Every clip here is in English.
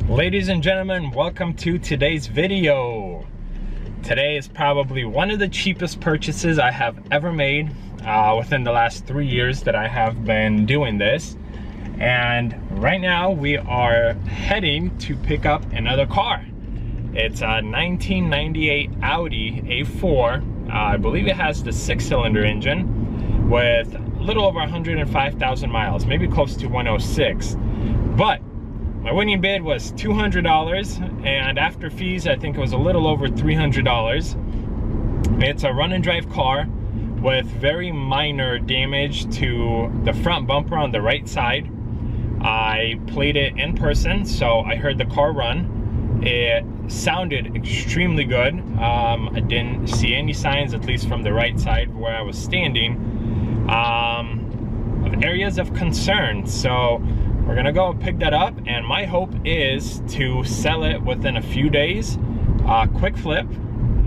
Ladies and gentlemen, welcome to today's video. Today is probably one of the cheapest purchases I have ever made within the last 3 years that I have been doing this. And right now we are heading to pick up another car. It's a 1998 Audi A4. I believe it has the 6-cylinder engine with a little over 105,000 miles, maybe close to 106. But my winning bid was $200, and after fees, I think it was a little over $300. It's a run and drive car with very minor damage to the front bumper on the right side. I played it in person, so I heard the car run. It sounded extremely good. I didn't see any signs, at least from the right side where I was standing, of areas of concern. So we're gonna go pick that up, and my hope is to sell it within a few days. Quick flip.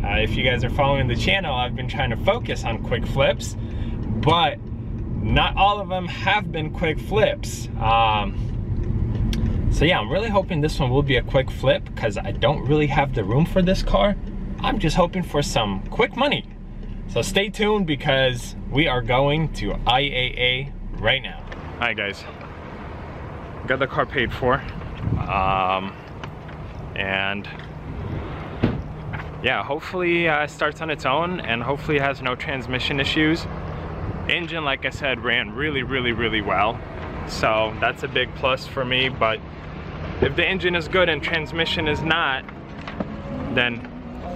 If you guys are following the channel, I've been trying to focus on quick flips, but not all of them have been quick flips. So yeah, I'm really hoping this one will be a quick flip because I don't really have the room for this car. I'm just hoping for some quick money. So stay tuned because we are going to IAA right now. All right, guys. Got the car paid for, and yeah, hopefully it starts on its own, and hopefully it has no transmission issues. Engine, like I said, ran really well, so that's a big plus for me. But if the engine is good and transmission is not, then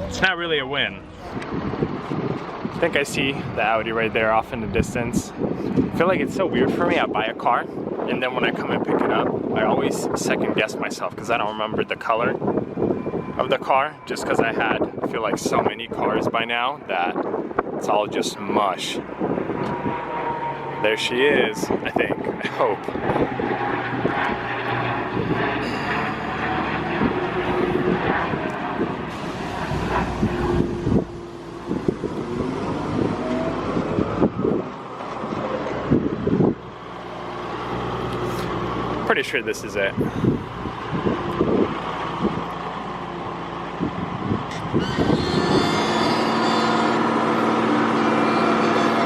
it's not really a win. I think I see the Audi right there off in the distance. I feel like it's so weird for me. I buy a car, and then when I come and pick it up, I always second guess myself because I don't remember the color of the car, just because I feel like so many cars by now that it's all just mush. There she is, I think, I hope. Pretty sure this is it.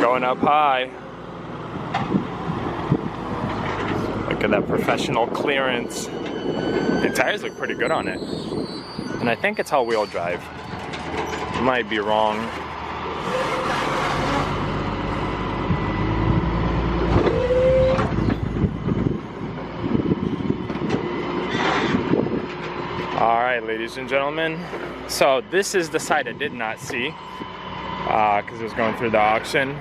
Going up high. Look at that professional clearance. The tires look pretty good on it. And I think it's all-wheel drive. Might be wrong. Alright, ladies and gentlemen, so this is the side I did not see because it was going through the auction.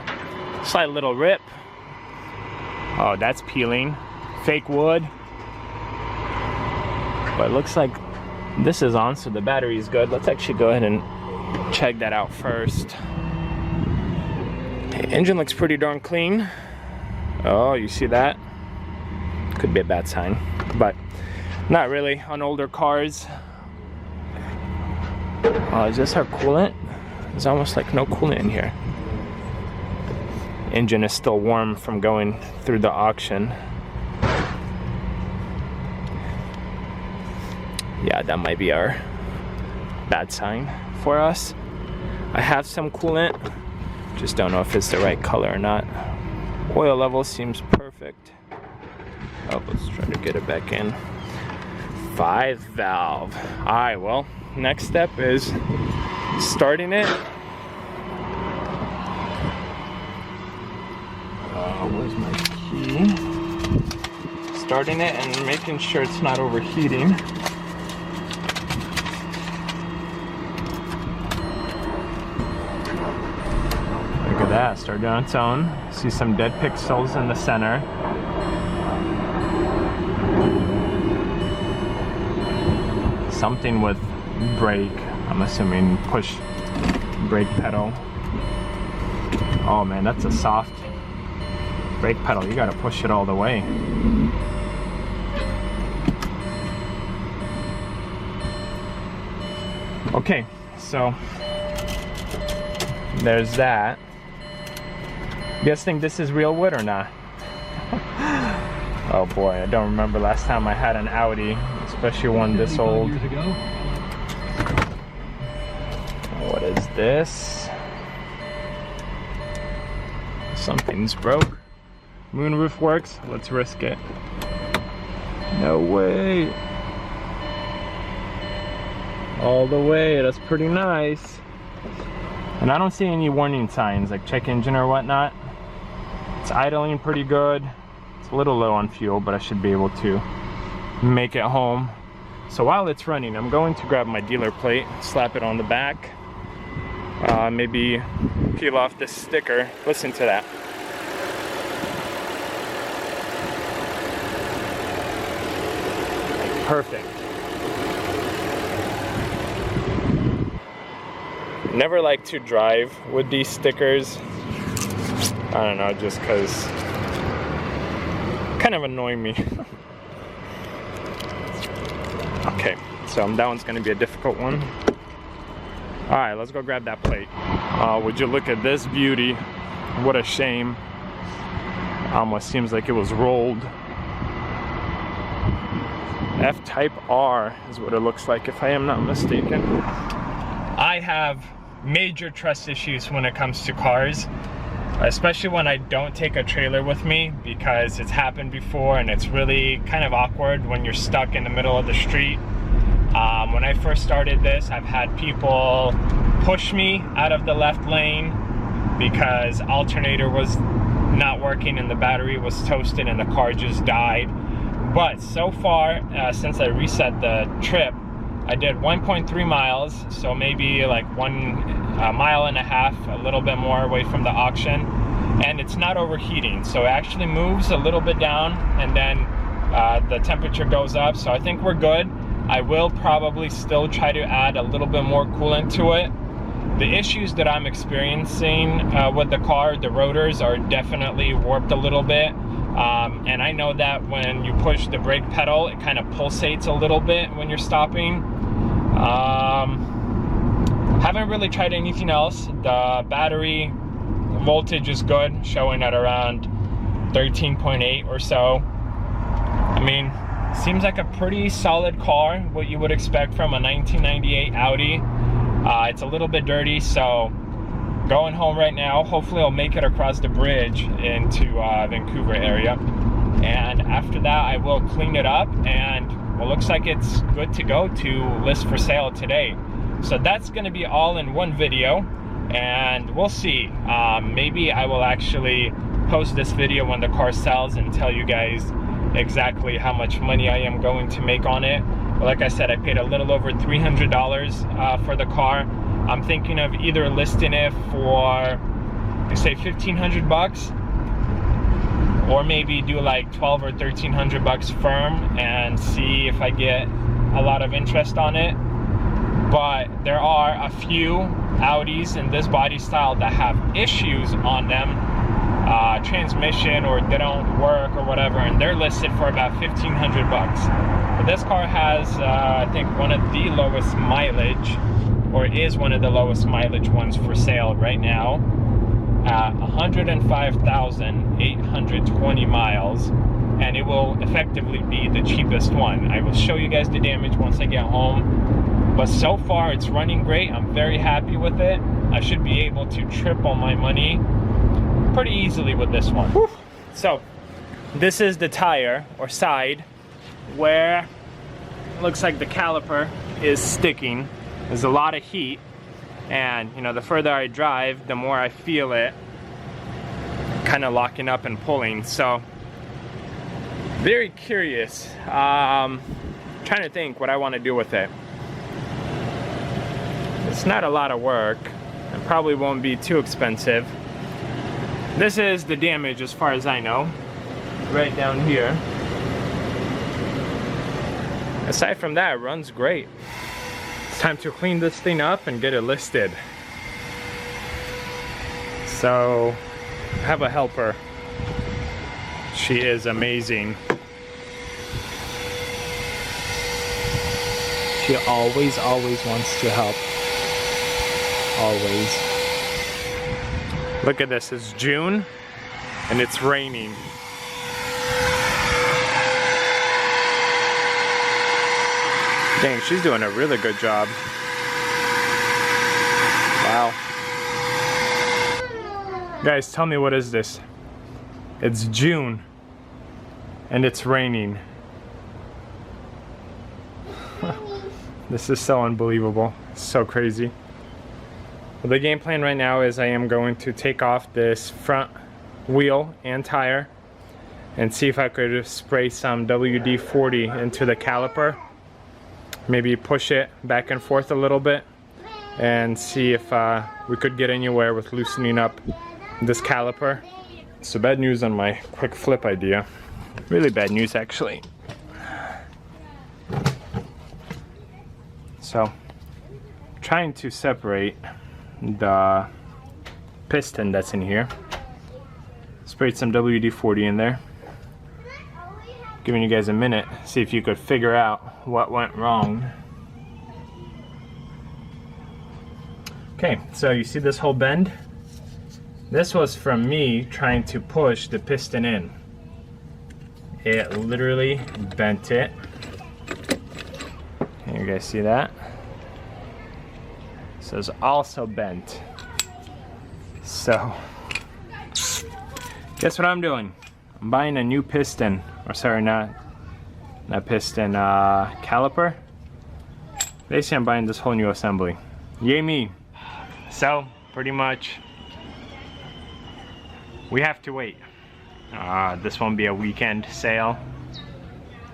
Slight little rip. Oh, that's peeling. Fake wood. But it looks like this is on, so the battery is good. Let's actually go ahead and check that out first. The engine looks pretty darn clean. Oh, you see that? Could be a bad sign, but not really on older cars. Is this our coolant? There's almost like no coolant in here. Engine is still warm from going through the auction. Yeah, that might be our bad sign for us. I have some coolant, just don't know if it's the right color or not. Oil level seems perfect. Oh, let's try to get it back in. 5-valve. All right, well, next step is starting it. Where's my key? Starting it and making sure it's not overheating. Look at that, started on its own. See some dead pixels in the center. Something with brake, I'm assuming push brake pedal. Oh man, that's a soft brake pedal. You gotta push it all the way. Okay, so there's that. You guys think this is real wood or not? Oh boy, I don't remember last time I had an Audi. It's especially one this old. What is this? Something's broke. Moonroof works. Let's risk it. No way. All the way. That's pretty nice. And I don't see any warning signs like check engine or whatnot. It's idling pretty good. It's a little low on fuel, but I should be able to make it home. So while it's running, I'm going to grab my dealer plate, slap it on the back, maybe peel off this sticker. Listen to that. Perfect. Never like to drive with these stickers. I don't know, just because kind of annoy me. Okay, so that one's gonna be a difficult one. All right, let's go grab that plate. Would you look at this beauty? What a shame. Almost seems like it was rolled. F-Type R is what it looks like, if I am not mistaken. I have major trust issues when it comes to cars, especially when I don't take a trailer with me, because it's happened before and it's really kind of awkward when you're stuck in the middle of the street. When I first started this, I've had people push me out of the left lane because alternator was not working and the battery was toasted and the car just died. But so far, since I reset the trip, I did 1.3 miles, so maybe like 1.5 miles, a little bit more away from the auction, and it's not overheating, so it actually moves a little bit down, and then the temperature goes up, so I think we're good. I will probably still try to add a little bit more coolant to it. The issues that I'm experiencing with the car, the rotors are definitely warped a little bit. And I know that when you push the brake pedal, it kind of pulsates a little bit when you're stopping. Haven't really tried anything else. The battery voltage is good, showing at around 13.8 or so. I mean, seems like a pretty solid car, what you would expect from a 1998 Audi. It's a little bit dirty, so going home right now. Hopefully I'll make it across the bridge into Vancouver area, and after that I will clean it up, and well, looks like it's good to go to list for sale today. So that's going to be all in one video, and we'll see. Maybe I will actually post this video when the car sells and tell you guys exactly how much money I am going to make on it. But like I said, I paid a little over $300 for the car. I'm thinking of either listing it for, say, 1,500 bucks, or maybe do like 12 or 1,300 bucks firm and see if I get a lot of interest on it. But there are a few Audis in this body style that have issues on them, transmission, or they don't work or whatever, and they're listed for about 1,500 bucks. But this car has, I think, one of the lowest mileage, or is one of the lowest mileage ones for sale right now, at 105,820 miles, and it will effectively be the cheapest one. I will show you guys the damage once I get home, but so far it's running great. I'm very happy with it. I should be able to triple my money pretty easily with this one. Whew. So this is the tire or side where it looks like the caliper is sticking. There's a lot of heat, and you know, the further I drive, the more I feel it kind of locking up and pulling. So very curious. Trying to think what I want to do with it. It's not a lot of work. It probably won't be too expensive. This is the damage as far as I know, right down here. Aside from that, it runs great. It's time to clean this thing up and get it listed. So I have a helper. She is amazing. She always wants to help. Always. Look at this, it's June and it's raining. Dang, she's doing a really good job. Wow. Guys, tell me, what is this? It's June and it's raining. This is so unbelievable. It's so crazy. Well, the game plan right now is I am going to take off this front wheel and tire and see if I could spray some WD-40 into the caliper. Maybe push it back and forth a little bit and see if we could get anywhere with loosening up this caliper. So bad news on my quick flip idea. Really bad news, actually. So, trying to separate the piston that's in here. Sprayed some WD-40 in there. Giving you guys a minute, see if you could figure out what went wrong. Okay, so you see this whole bend? This was from me trying to push the piston in. It literally bent it. Can you guys see that? So it's also bent. So, guess what I'm doing? I'm buying a new piston, or sorry, not piston, caliper. Basically, I'm buying this whole new assembly. Yay me! So, pretty much, we have to wait. This won't be a weekend sale.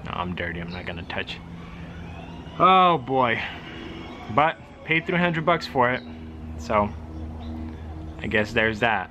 No, I'm dirty, I'm not gonna touch. Oh boy. But, paid $300 for it. So, I guess there's that.